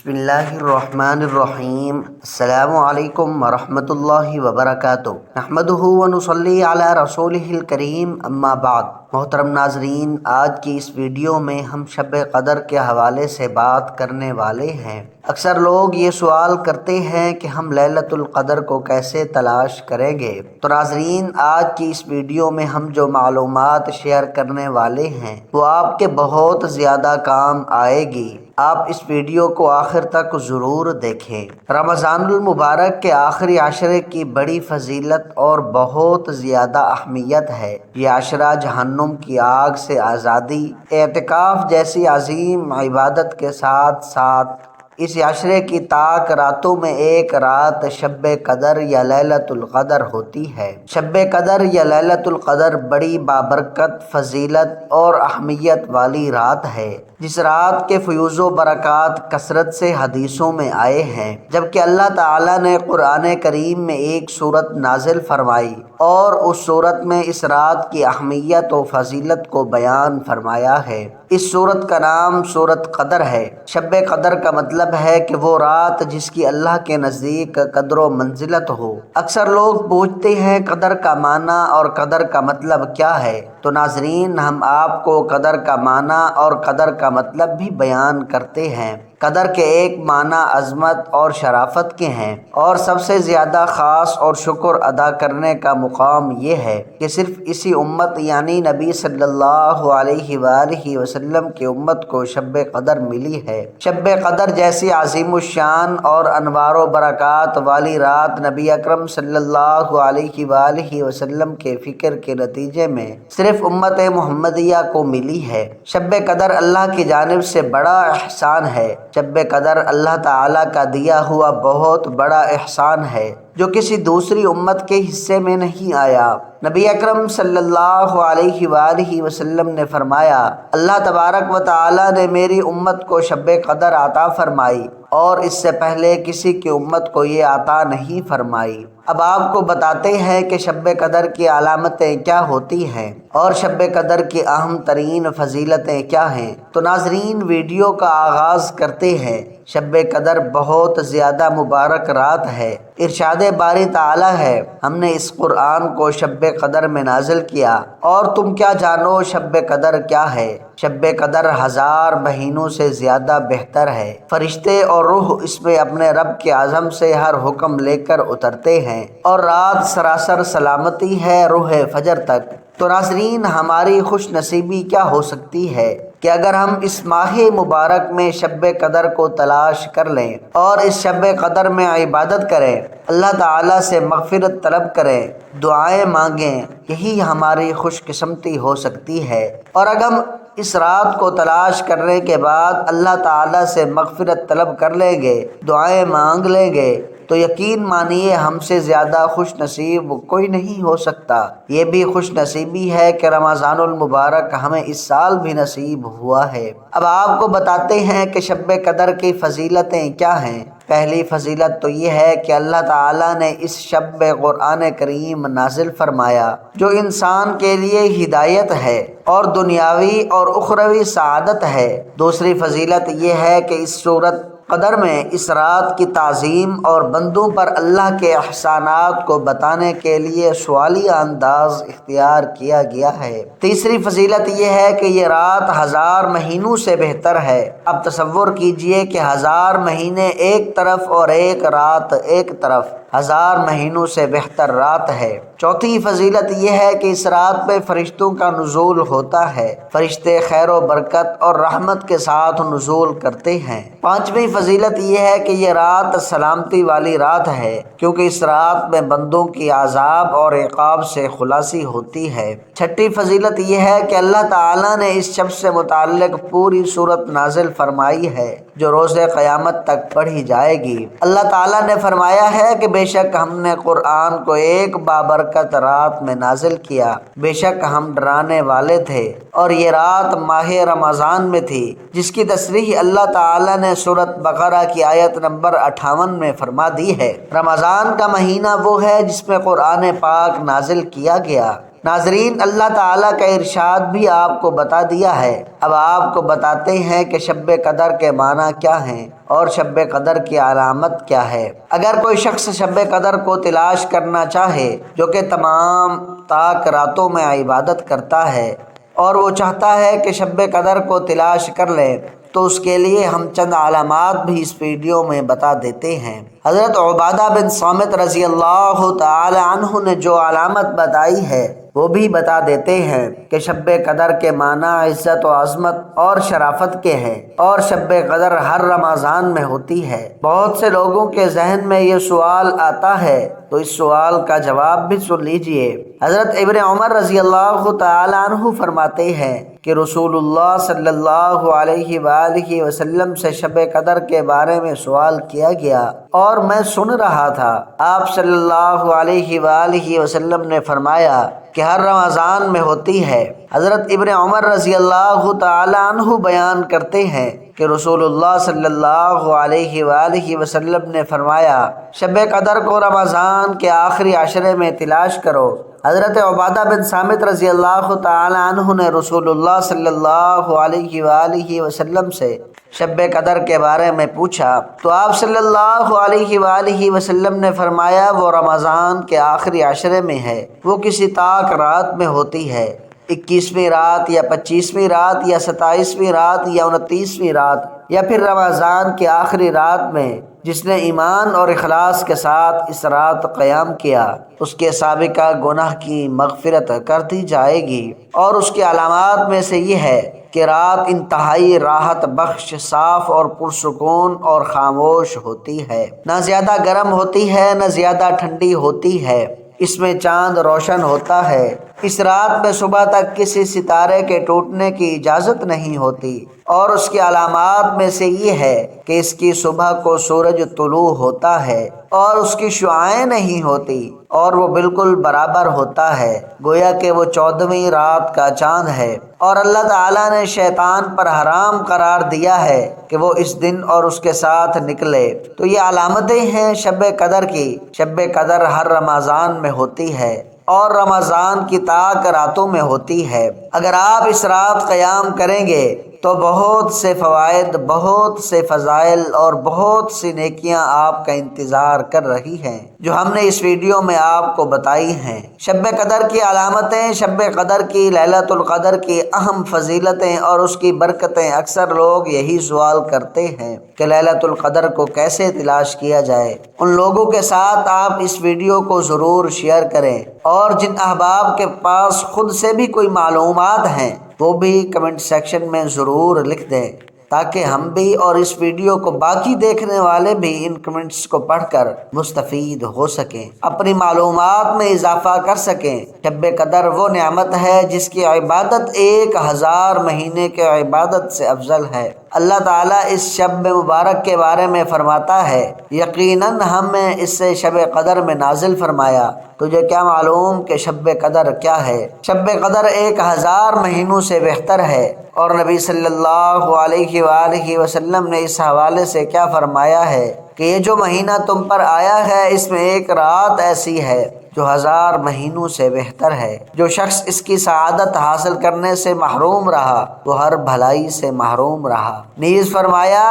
بسم اللہ الرحمن الرحیم۔ السلام علیکم ورحمۃ اللہ وبرکاتہ۔ نحمدہ ونصلی علی رسولہ الکریم، اما بعد۔ محترم ناظرین، آج کی اس ویڈیو میں ہم شب قدر کے حوالے سے بات کرنے والے ہیں۔ اکثر لوگ یہ سوال کرتے ہیں کہ ہم لیلۃ القدر کو کیسے تلاش کریں گے؟ تو ناظرین، آج کی اس ویڈیو میں ہم جو معلومات شیئر کرنے والے ہیں وہ آپ کے بہت زیادہ کام آئے گی۔ آپ اس ویڈیو کو آخر تک ضرور دیکھیں۔ رمضان المبارک کے آخری عشرے کی بڑی فضیلت اور بہت زیادہ اہمیت ہے۔ یہ عشرہ جہنم کی آگ سے آزادی، اعتکاف جیسی عظیم عبادت کے ساتھ ساتھ اس عشرے کی طاق راتوں میں ایک رات شب قدر یا لیلۃ القدر ہوتی ہے۔ شب قدر یا لیلۃ القدر بڑی بابرکت، فضیلت اور اہمیت والی رات ہے، جس رات کے فیوز و برکات کثرت سے حدیثوں میں آئے ہیں، جبکہ اللہ تعالیٰ نے قرآن کریم میں ایک سورت نازل فرمائی اور اس سورت میں اس رات کی اہمیت و فضیلت کو بیان فرمایا ہے۔ اس سورت کا نام سورت قدر ہے۔ شب قدر کا مطلب ہے کہ وہ رات جس کی اللہ کے نزدیک قدر و منزلت ہو۔ اکثر لوگ پوچھتے ہیں قدر کا معنی اور قدر کا مطلب کیا ہے؟ تو ناظرین، ہم آپ کو قدر کا معنی اور قدر کا مطلب بھی بیان کرتے ہیں۔ قدر کے ایک معنی عظمت اور شرافت کے ہیں، اور سب سے زیادہ خاص اور شکر ادا کرنے کا مقام یہ ہے کہ صرف اسی امت یعنی نبی صلی اللہ علیہ وآلہ وسلم کی امت کو شب قدر ملی ہے۔ شب قدر جیسی عظیم الشان اور انوار و برکات والی رات نبی اکرم صلی اللہ علیہ وآلہ وسلم کے فکر کے نتیجے میں صرف امت محمدیہ کو ملی ہے۔ شب قدر اللہ کی جانب سے بڑا احسان ہے۔ شب قدر اللہ تعالیٰ کا دیا ہوا بہت بڑا احسان ہے جو کسی دوسری امت کے حصے میں نہیں آیا۔ نبی اکرم صلی اللہ علیہ وآلہ وسلم نے فرمایا، اللہ تبارک و تعالیٰ نے میری امت کو شب قدر عطا فرمائی اور اس سے پہلے کسی کی امت کو یہ عطا نہیں فرمائی۔ اب آپ کو بتاتے ہیں کہ شب قدر کی علامتیں کیا ہوتی ہیں اور شب قدر کی اہم ترین فضیلتیں کیا ہیں۔ تو ناظرین، ویڈیو کا آغاز کرتے ہیں۔ شب قدر بہت زیادہ مبارک رات ہے۔ ارشاد باری تعالیٰ ہے، ہم نے اس قرآن کو شب قدر میں نازل کیا، اور تم کیا جانو شب قدر کیا ہے؟ شب قدر 1000 مہینوں سے زیادہ بہتر ہے۔ فرشتے اور روح اس میں اپنے رب کے عزم سے ہر حکم لے کر اترتے ہیں، اور رات سراسر سلامتی ہے روح فجر تک۔ تو ناظرین، ہماری خوش نصیبی کیا ہو سکتی ہے کہ اگر ہم اس ماہ مبارک میں شب قدر کو تلاش کر لیں اور اس شب قدر میں عبادت کریں، اللہ تعالیٰ سے مغفرت طلب کریں، دعائیں مانگیں، یہی ہماری خوش قسمتی ہو سکتی ہے۔ اور اگر ہم اس رات کو تلاش کرنے کے بعد اللہ تعالیٰ سے مغفرت طلب کر لیں گے، دعائیں مانگ لیں گے، تو یقین مانیے ہم سے زیادہ خوش نصیب کوئی نہیں ہو سکتا۔ یہ بھی خوش نصیبی ہے کہ رمضان المبارک ہمیں اس سال بھی نصیب ہوا ہے۔ اب آپ کو بتاتے ہیں کہ شب قدر کی فضیلتیں کیا ہیں۔ پہلی فضیلت تو یہ ہے کہ اللہ تعالیٰ نے اس شب میں قرآن کریم نازل فرمایا جو انسان کے لیے ہدایت ہے اور دنیاوی اور اخروی سعادت ہے۔ دوسری فضیلت یہ ہے کہ اس سورت قدر میں اس رات کی تعظیم اور بندوں پر اللہ کے احسانات کو بتانے کے لیے سوالیہ انداز اختیار کیا گیا ہے۔ تیسری فضیلت یہ ہے کہ یہ رات 1000 مہینوں سے بہتر ہے۔ اب تصور کیجئے کہ 1000 مہینے ایک طرف اور ایک رات ایک طرف، 1000 مہینوں سے بہتر رات ہے۔ چوتھی فضیلت یہ ہے کہ اس رات میں فرشتوں کا نزول ہوتا ہے۔ فرشتے خیر و برکت اور رحمت کے ساتھ نزول کرتے ہیں۔ پانچویں فضیلت یہ ہے کہ یہ رات سلامتی والی رات ہے، کیونکہ اس رات میں بندوں کی عذاب اور عقاب سے خلاصی ہوتی ہے۔ چھٹی فضیلت یہ ہے کہ اللہ تعالیٰ نے اس شب سے متعلق پوری سورت نازل فرمائی ہے جو روز قیامت تک پڑھی جائے گی۔ اللہ تعالیٰ نے فرمایا ہے کہ بے شک ہم نے قرآن کو ایک بابرکت رات میں نازل کیا، بے شک ہم ڈرانے والے تھے، اور یہ رات ماہ رمضان میں تھی، جس کی تصریح اللہ تعالیٰ نے سورۃ بقرہ کی آیت نمبر 58 میں فرما دی ہے۔ رمضان کا مہینہ وہ ہے جس میں قرآن پاک نازل کیا گیا۔ ناظرین، اللہ تعالیٰ کا ارشاد بھی آپ کو بتا دیا ہے۔ اب آپ کو بتاتے ہیں کہ شب قدر کے معنی کیا ہیں اور شب قدر کی علامت کیا ہے۔ اگر کوئی شخص شب قدر کو تلاش کرنا چاہے، جو کہ تمام تاک راتوں میں عبادت کرتا ہے، اور وہ چاہتا ہے کہ شب قدر کو تلاش کر لے، تو اس کے لیے ہم چند علامات بھی اس ویڈیو میں بتا دیتے ہیں۔ حضرت عبادہ بن صامت رضی اللہ تعالی عنہ نے جو علامت بتائی ہے وہ بھی بتا دیتے ہیں کہ شب قدر کے معنی عزت و عظمت اور شرافت کے ہیں، اور شب قدر ہر رمضان میں ہوتی ہے۔ بہت سے لوگوں کے ذہن میں یہ سوال آتا ہے، تو اس سوال کا جواب بھی سن لیجئے۔ حضرت ابن عمر رضی اللہ تعالی عنہ فرماتے ہیں کہ رسول اللہ صلی اللہ علیہ وآلہ وسلم سے شب قدر کے بارے میں سوال کیا گیا اور میں سن رہا تھا۔ آپ صلی اللہ علیہ وآلہ وسلم نے فرمایا کہ ہر رمضان میں ہوتی ہے۔ حضرت ابن عمر رضی اللہ تعالی عنہ بیان کرتے ہیں کہ رسول اللہ صلی اللہ علیہ وآلہ وسلم نے فرمایا، شب قدر کو رمضان کے آخری عشرے میں تلاش کرو۔ حضرت عبادہ بن صامت رضی اللہ تعالی عنہ نے رسول اللہ صلی اللہ علیہ وآلہ وسلم سے شب قدر کے بارے میں پوچھا، تو آپ صلی اللہ علیہ وآلہ وسلم نے فرمایا وہ رمضان کے آخری عشرے میں ہے، وہ کسی طاق رات میں ہوتی ہے، 21ویں رات یا 25ویں رات یا 27ویں رات یا 29ویں رات، یا پھر رمضان کی آخری رات میں۔ جس نے ایمان اور اخلاص کے ساتھ اس رات قیام کیا، اس کے سابقہ گناہ کی مغفرت کر دی جائے گی۔ اور اس کی علامات میں سے یہ ہے کہ رات انتہائی راحت بخش، صاف اور پرسکون اور خاموش ہوتی ہے، نہ زیادہ گرم ہوتی ہے نہ زیادہ ٹھنڈی ہوتی ہے، اس میں چاند روشن ہوتا ہے۔ اس رات میں صبح تک کسی ستارے کے ٹوٹنے کی اجازت نہیں ہوتی، اور اس کی علامات میں سے یہ ہے کہ اس کی صبح کو سورج طلوع ہوتا ہے اور اس کی شعاعیں نہیں ہوتی، اور وہ بالکل برابر ہوتا ہے، گویا کہ وہ 14ویں رات کا چاند ہے، اور اللہ تعالیٰ نے شیطان پر حرام قرار دیا ہے کہ وہ اس دن اور اس کے ساتھ نکلے۔ تو یہ علامتیں ہیں شب قدر کی۔ شب قدر ہر رمضان میں ہوتی ہے اور رمضان کی طاق راتوں میں ہوتی ہے۔ اگر آپ اس رات قیام کریں گے تو بہت سے فوائد، بہت سے فضائل اور بہت سی نیکیاں آپ کا انتظار کر رہی ہیں، جو ہم نے اس ویڈیو میں آپ کو بتائی ہیں۔ شب قدر کی علامتیں، شب قدر کی، لیلۃ القدر کی اہم فضیلتیں اور اس کی برکتیں۔ اکثر لوگ یہی سوال کرتے ہیں کہ لیلۃ القدر کو کیسے تلاش کیا جائے۔ ان لوگوں کے ساتھ آپ اس ویڈیو کو ضرور شیئر کریں، اور جن احباب کے پاس خود سے بھی کوئی معلومات ہیں وہ بھی کمنٹ سیکشن میں ضرور لکھ دیں، تاکہ ہم بھی اور اس ویڈیو کو باقی دیکھنے والے بھی ان کمنٹس کو پڑھ کر مستفید ہو سکیں، اپنی معلومات میں اضافہ کر سکیں۔ شب قدر وہ نعمت ہے جس کی عبادت 1000 مہینے کے عبادت سے افضل ہے۔ اللہ تعالیٰ اس شب مبارک کے بارے میں فرماتا ہے، یقیناً ہم نے اس سے شب قدر میں نازل فرمایا۔ تجھے کیا معلوم کہ شب قدر کیا ہے؟ شب قدر 1000 مہینوں سے بہتر ہے۔ اور نبی صلی اللہ علیہ وآلہ وسلم نے اس حوالے سے کیا فرمایا ہے کہ یہ جو مہینہ تم پر آیا ہے، اس میں ایک رات ایسی ہے جو 1000 مہینوں سے بہتر ہے۔ جو شخص اس کی سعادت حاصل کرنے سے محروم رہا، وہ ہر بھلائی سے محروم رہا۔ نیز فرمایا،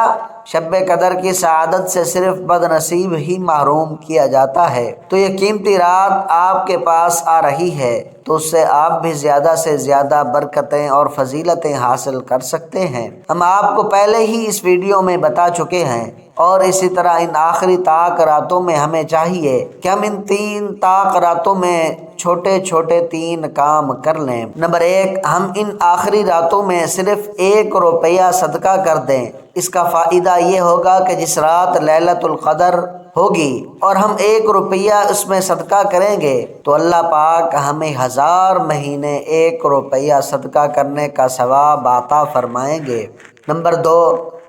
شب قدر کی سعادت سے صرف بد نصیب ہی محروم کیا جاتا ہے۔ تو یہ قیمتی رات آپ کے پاس آ رہی ہے، تو اس سے آپ بھی زیادہ سے زیادہ برکتیں اور فضیلتیں حاصل کر سکتے ہیں۔ ہم آپ کو پہلے ہی اس ویڈیو میں بتا چکے ہیں، اور اسی طرح ان آخری طاق راتوں میں ہمیں چاہیے کہ ہم ان 3 طاق راتوں میں چھوٹے چھوٹے 3 کام کر لیں۔ نمبر 1، ہم ان آخری راتوں میں صرف 1 روپیہ صدقہ کر دیں۔ اس کا فائدہ یہ ہوگا کہ جس رات لیلۃ القدر ہوگی اور ہم 1 روپیہ اس میں صدقہ کریں گے، تو اللہ پاک ہمیں 1000 مہینے 1 روپیہ صدقہ کرنے کا ثواب عطا فرمائیں گے۔ نمبر 2،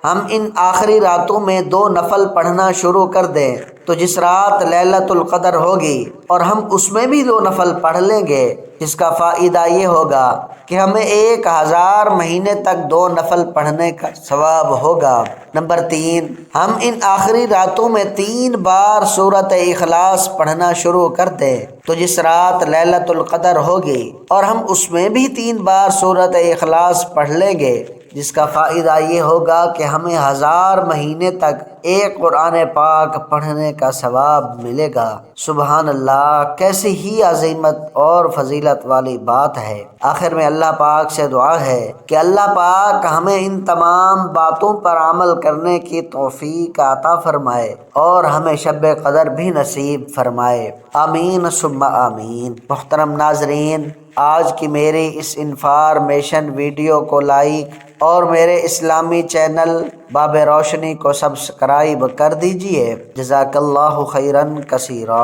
ہم ان آخری راتوں میں 2 نفل پڑھنا شروع کر دیں تو جس رات لیلۃ القدر ہوگی اور ہم اس میں بھی 2 نفل پڑھ لیں گے، جس کا فائدہ یہ ہوگا کہ ہمیں 1000 مہینے تک 2 نفل پڑھنے کا ثواب ہوگا۔ نمبر 3، ہم ان آخری راتوں میں 3 بار سورۃ اخلاص پڑھنا شروع کر دیں تو جس رات لیلۃ القدر ہوگی اور ہم اس میں بھی 3 بار سورۃ اخلاص پڑھ لیں گے، جس کا فائدہ یہ ہوگا کہ ہمیں 1000 مہینے تک ایک قرآن پاک پڑھنے کا ثواب ملے گا۔ سبحان اللہ، کیسی ہی عظمت اور فضیلت والی بات ہے۔ آخر میں اللہ پاک سے دعا ہے کہ اللہ پاک ہمیں ان تمام باتوں پر عمل کرنے کی توفیق عطا فرمائے اور ہمیں شب قدر بھی نصیب فرمائے، آمین ثم آمین۔ محترم ناظرین، آج کی میری اس انفارمیشن ویڈیو کو لائک اور میرے اسلامی چینل باب روشنی کو سبسکرائب کر دیجئے۔ جزاک اللہ خیرا کثیرا۔